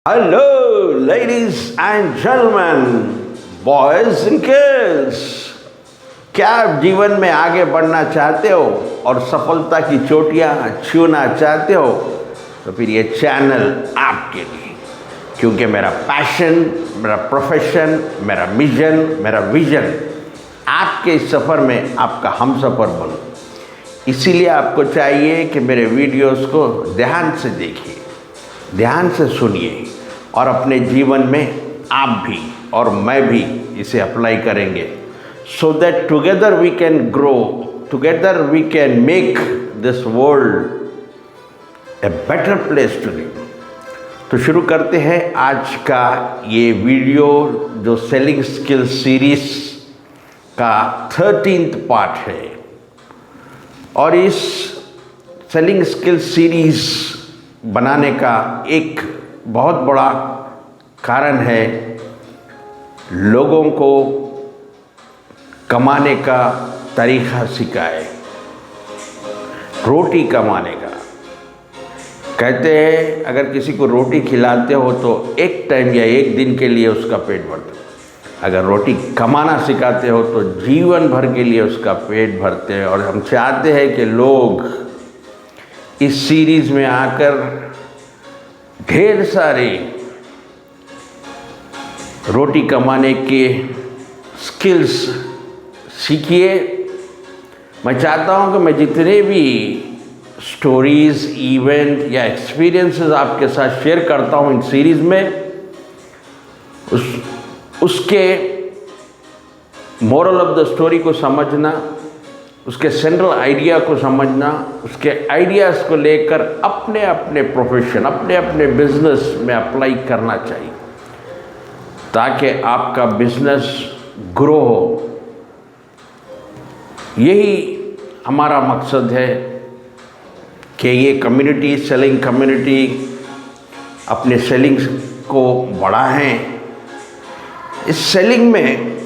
Hello, ladies and gentlemen, boys and girls. क्या आप जीवन में आगे बढ़ना चाहते हो और सफलता की चोटियां छूना चाहते हो तो फिर ये चैनल आपके लिए, क्योंकि मेरा पैशन, मेरा प्रोफेशन, मेरा मिशन, मेरा विजन आपके इस सफ़र में आपका हमसफ़र बनूं। इसीलिए आपको चाहिए कि मेरे वीडियोस को ध्यान से देखिए, ध्यान से सुनिए और अपने जीवन में आप भी और मैं भी इसे अप्लाई करेंगे, so that together we can grow, together we can make this world a better place to live. तो शुरू करते हैं आज का ये वीडियो, जो सेलिंग स्किल सीरीज का 13th पार्ट है। और इस सेलिंग स्किल सीरीज बनाने का एक बहुत बड़ा कारण है लोगों को कमाने का तरीक़ा सिखाए, रोटी कमाने का। कहते हैं अगर किसी को रोटी खिलाते हो तो एक टाइम या एक दिन के लिए उसका पेट भरता है, अगर रोटी कमाना सिखाते हो तो जीवन भर के लिए उसका पेट भरते हैं। और हम चाहते हैं कि लोग इस सीरीज़ में आकर ढेर सारे रोटी कमाने के स्किल्स सीखिए। मैं चाहता हूं कि मैं जितने भी स्टोरीज़, इवेंट या एक्सपीरियंसेस आपके साथ शेयर करता हूं इन सीरीज़ में, उसके मोरल ऑफ द स्टोरी को समझना, उसके सेंट्रल आइडिया को समझना, उसके आइडियाज़ को लेकर अपने अपने प्रोफेशन, अपने अपने बिजनेस में अप्लाई करना चाहिए, ताकि आपका बिजनेस ग्रो हो। यही हमारा मकसद है कि ये कम्युनिटी, सेलिंग कम्युनिटी, अपने सेलिंग को बढ़ाएं। इस सेलिंग में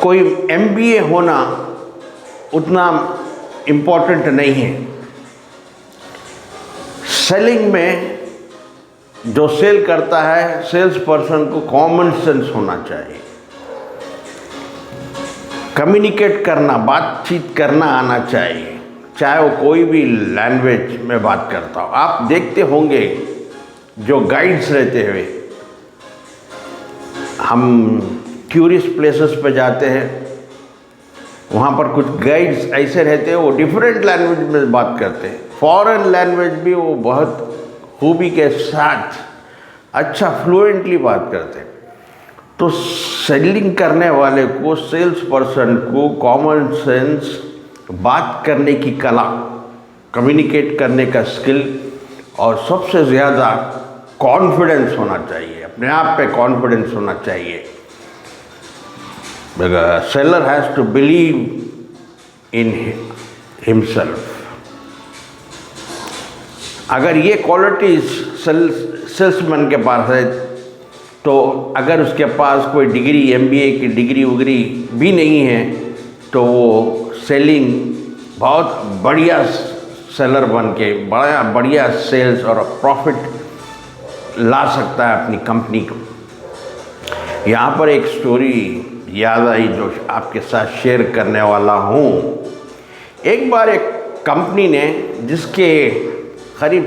कोई MBA होना उतना इम्पोर्टेंट नहीं है। सेलिंग में जो सेल करता है, सेल्स पर्सन को कॉमन सेंस होना चाहिए, कम्युनिकेट करना, बातचीत करना आना चाहिए, चाहे वो कोई भी लैंग्वेज में बात करता हो। आप देखते होंगे जो गाइड्स रहते हुए, हम टूरिस्ट प्लेसेस पे जाते हैं, वहाँ पर कुछ गाइड्स ऐसे रहते हैं वो डिफरेंट लैंग्वेज में बात करते हैं, फॉरेन लैंग्वेज भी वो बहुत खूबी के साथ अच्छा फ्लुएंटली बात करते हैं। तो सेलिंग करने वाले को, सेल्स पर्सन को कॉमन सेंस, बात करने की कला, कम्युनिकेट करने का स्किल और सबसे ज़्यादा कॉन्फिडेंस होना चाहिए, अपने आप पे कॉन्फिडेंस होना चाहिए। The seller has to believe in himself. अगर ये क्वालिटीज़ सेल्समैन के पास है, तो अगर उसके पास कोई डिग्री, MBA की डिग्री वगैरी भी नहीं है, तो वो सेलिंग बहुत बढ़िया सेलर बन के बढ़िया सेल्स और प्रॉफिट ला सकता है अपनी कंपनी को। यहाँ पर एक स्टोरी याद आई जो आपके साथ शेयर करने वाला हूँ। एक बार एक कंपनी ने, जिसके करीब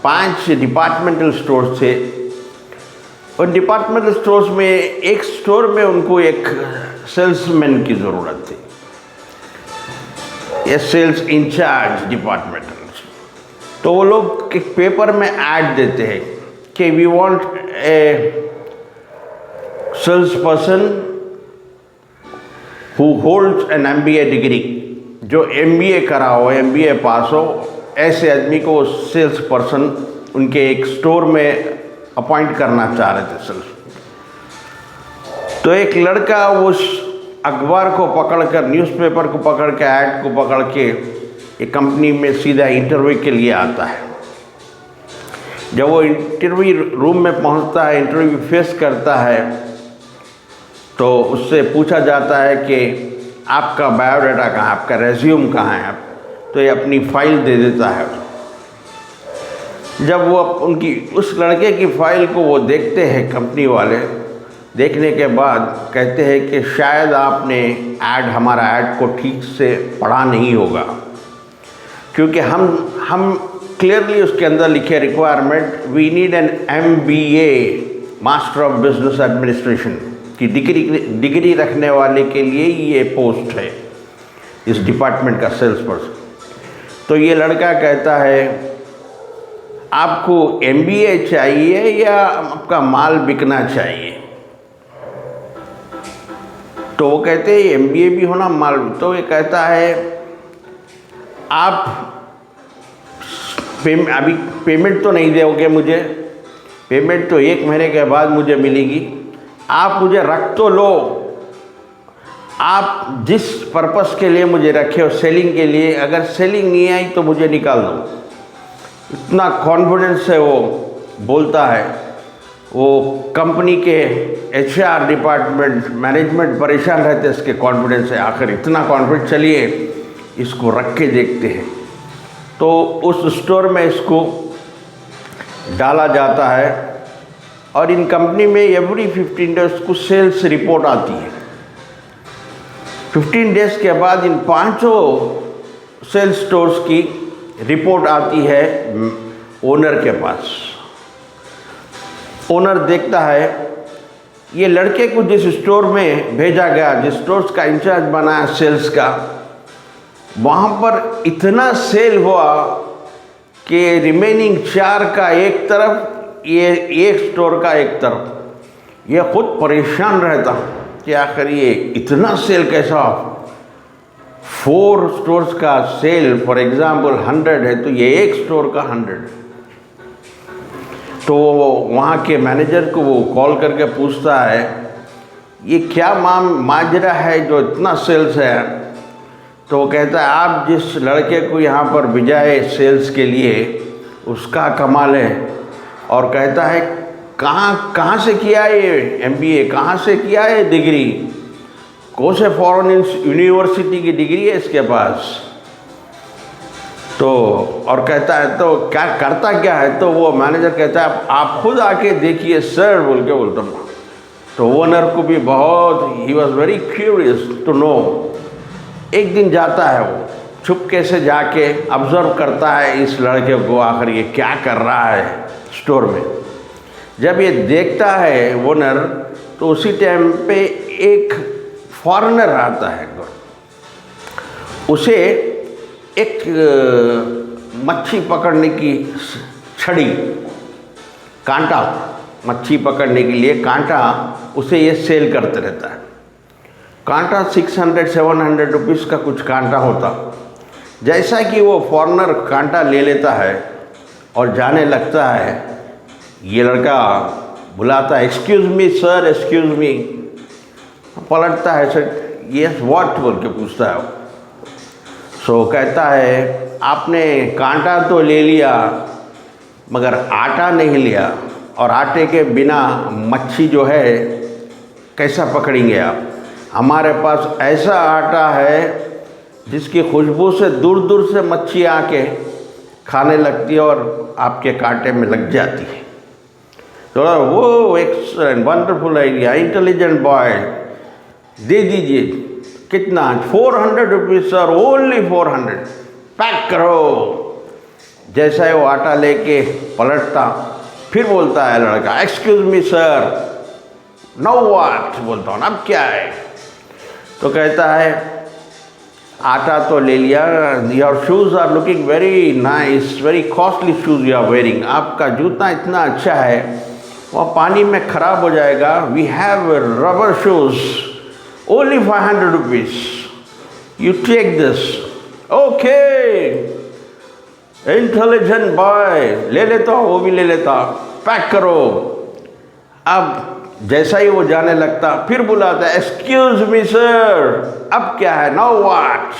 5 डिपार्टमेंटल स्टोर्स थे, उन डिपार्टमेंटल स्टोर्स में एक स्टोर में उनको एक सेल्समैन की ज़रूरत थी, ये सेल्स इंचार्ज डिपार्टमेंटल। तो वो लोग एक पेपर में ऐड देते हैं कि we want a sales person who holds an MBA degree, जो MBA करा हो, MBA पास हो, ऐसे आदमी को सेल्स पर्सन उनके एक स्टोर में अपॉइंट करना चाह रहे थे सेल्स। तो एक लड़का उस अखबार को पकड़कर, न्यूज़पेपर को पकड़ के, ऐड को पकड़ के एक कंपनी में सीधा इंटरव्यू के लिए आता है। जब वो इंटरव्यू रूम में पहुंचता है, इंटरव्यू फेस करता है, तो उससे पूछा जाता है कि आपका बायोडाटा कहाँ है, आपका रेज्यूम कहाँ है। तो ये अपनी फाइल दे देता है। जब वो उनकी उस लड़के की फ़ाइल को वो देखते हैं कंपनी वाले, देखने के बाद कहते हैं कि शायद आपने हमारा ऐड को ठीक से पढ़ा नहीं होगा, क्योंकि हम क्लियरली उसके अंदर लिखे requirement we need an MBA master of business administration की डिग्री रखने वाले के लिए ये पोस्ट है इस डिपार्टमेंट का, सेल्स पर्सन। तो ये लड़का कहता है आपको MBA चाहिए या आपका माल बिकना चाहिए? तो वो कहते हैं MBA भी होना, माल भी। तो ये कहता है आप अभी पेमेंट तो नहीं दोगे मुझे, पेमेंट तो 1 महीने के बाद मुझे मिलेगी, आप मुझे रख तो लो, आप जिस पर्पस के लिए मुझे रखे हो सेलिंग के लिए, अगर सेलिंग नहीं आई तो मुझे निकाल दो। इतना कॉन्फिडेंस से वो बोलता है। वो कंपनी के HR डिपार्टमेंट मैनेजमेंट परेशान रहते हैं इसके कॉन्फिडेंस से। आखिर इतना कॉन्फिडेंस, चलिए इसको रख के देखते हैं। तो उस स्टोर में इसको डाला जाता है और इन कंपनी में एवरी 15 डेज को सेल्स रिपोर्ट आती है। 15 डेज के बाद इन 5 सेल्स स्टोर्स की रिपोर्ट आती है ओनर के पास। ओनर देखता है ये लड़के को जिस स्टोर में भेजा गया, जिस स्टोर्स का इंचार्ज बनाया सेल्स का, वहाँ पर इतना सेल हुआ कि रिमेनिंग 4 का एक तरफ, ये एक स्टोर का एक तरफ। ये खुद परेशान रहता कि आखिर ये इतना सेल कैसा। 4 स्टोर्स का सेल फॉर एग्जाम्पल 100 है, तो ये एक स्टोर का 100। तो वहाँ के मैनेजर को वो कॉल करके पूछता है ये क्या माजरा है जो इतना सेल्स है? तो वो कहता है आप जिस लड़के को यहाँ पर भिजाए सेल्स के लिए उसका कमाल है। और कहता है कहाँ से किया ये MBA, कहाँ से किया है डिग्री, कौन से फॉरेन यूनिवर्सिटी की डिग्री है इसके पास? तो और कहता है तो क्या करता क्या है? तो वो मैनेजर कहता है आप खुद आके देखिए सर, बोल के बोलता हूँ। तो ओनर को भी बहुत, ही was very curious to know. एक दिन जाता है वो, छुपके से जाके ऑब्जर्व करता है इस लड़के को, आखिर ये क्या कर रहा है स्टोर में। जब ये देखता है ओनर, तो उसी टाइम पे एक फॉरेनर आता है। उसे एक मच्छी पकड़ने की छड़ी, कांटा, मच्छी पकड़ने के लिए कांटा, उसे ये सेल करते रहता है। कांटा 600-700 रुपीज़ का कुछ कांटा होता। जैसा कि वो फॉरेनर कांटा ले लेता है और जाने लगता है, ये लड़का बुलाता है excuse me sir, excuse me. पलटता है सर, यस व्हाट बोल के पूछता है। सो कहता है आपने कांटा तो ले लिया मगर आटा नहीं लिया, और आटे के बिना मच्छी जो है कैसा पकड़ेंगे आप? हमारे पास ऐसा आटा है जिसकी खुशबू से दूर दूर से मच्छी आके खाने लगती है और आपके कांटे में लग जाती है। तो वो excellent, wonderful idea, intelligent boy, दे दीजिए। कितना? 400 रुपीज़ सर, ओनली 400, पैक करो। जैसा है वो आटा लेके पलटता, फिर बोलता है लड़का excuse me sir, know what, बोलता हूँ अब क्या है? तो कहता है आटा तो ले लिया, your shoes are looking very nice, very costly shoes you are wearing, आपका जूता इतना अच्छा है वह पानी में ख़राब हो जाएगा। We have rubber shoes only 500 rupees, you take this. Okay, intelligent boy, ले लेता हूँ, वो भी ले लेता, पैक करो। अब जैसा ही वो जाने लगता, फिर बुलाता है एक्सक्यूज़ मी सर, अब क्या है? Know what?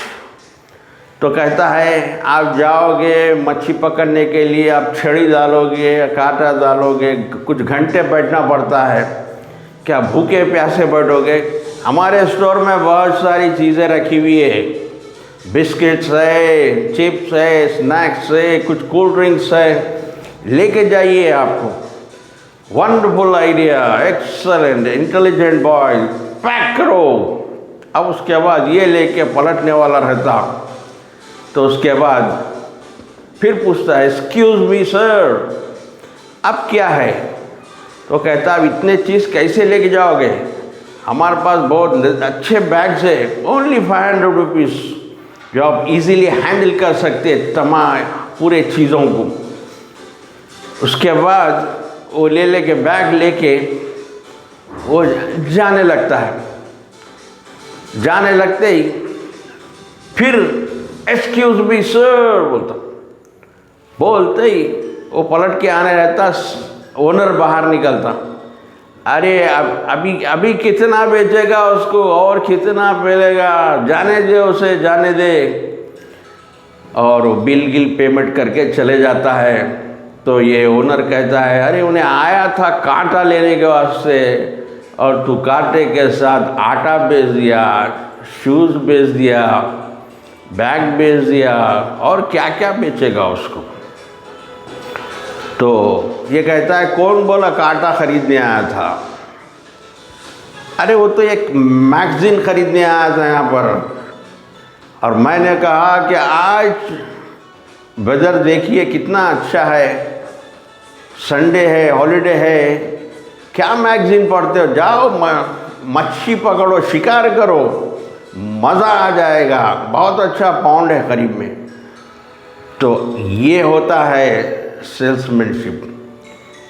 तो कहता है आप जाओगे मच्छी पकड़ने के लिए, आप छड़ी डालोगे, कांटा डालोगे, कुछ घंटे बैठना पड़ता है, क्या भूखे प्यासे बैठोगे? हमारे स्टोर में बहुत सारी चीज़ें रखी हुई है, बिस्किट्स है, चिप्स है, स्नैक्स है, कुछ कोल्ड ड्रिंक्स है, लेके जाइए आपको। Wonderful idea, excellent, intelligent boy, pack करो। अब उसके बाद ये लेके पलटने वाला रहता, तो उसके बाद फिर पूछता है एक्सक्यूज मी सर, अब क्या है? तो कहता अब इतने चीज़ कैसे लेके जाओगे, हमारे पास बहुत अच्छे बैग्स है, ओनली 500 रुपीज़, जो आप इजीली हैंडल कर सकते तमाम पूरे चीज़ों को। उसके बाद वो ले के बैग लेके वो जाने लगता है। जाने लगते ही फिर एक्सक्यूज मी सर बोलते ही वो पलट के आने रहता। ओनर बाहर निकलता, अरे अभी कितना बेचेगा उसको, और कितना मिलेगा, जाने दे उसे, जाने दे। और वो बिल पेमेंट करके चले जाता है। तो ये ओनर कहता है, अरे उन्हें आया था कांटा लेने के वास्ते, और तू कांटे के साथ आटा बेच दिया, शूज़ बेच दिया, बैग बेच दिया, और क्या क्या बेचेगा उसको। तो ये कहता है, कौन बोला कांटा खरीदने आया था? अरे वो तो एक मैगज़ीन खरीदने आया था यहाँ पर, और मैंने कहा कि आज वेदर देखिए कितना अच्छा है, संडे है, हॉलीडे है, क्या मैगज़ीन पढ़ते हो, जाओ मच्छी पकड़ो, शिकार करो, मज़ा आ जाएगा, बहुत अच्छा पौंड है करीब में। तो ये होता है सेल्समैनशिप,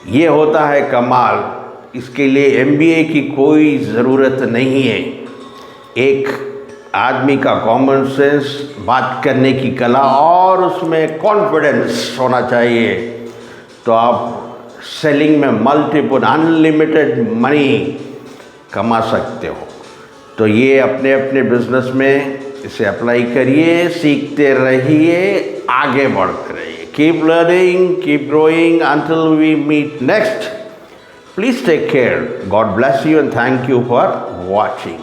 ये होता है कमाल। इसके लिए MBA की कोई ज़रूरत नहीं है। एक आदमी का कॉमन सेंस, बात करने की कला, और उसमें कॉन्फिडेंस होना चाहिए, तो आप सेलिंग में मल्टीपल अनलिमिटेड मनी कमा सकते हो। तो ये अपने अपने बिजनेस में इसे अप्लाई करिए, सीखते रहिए, आगे बढ़ते रहिए। Keep learning, keep growing until we meet next. Please take care. God bless you and thank you for watching.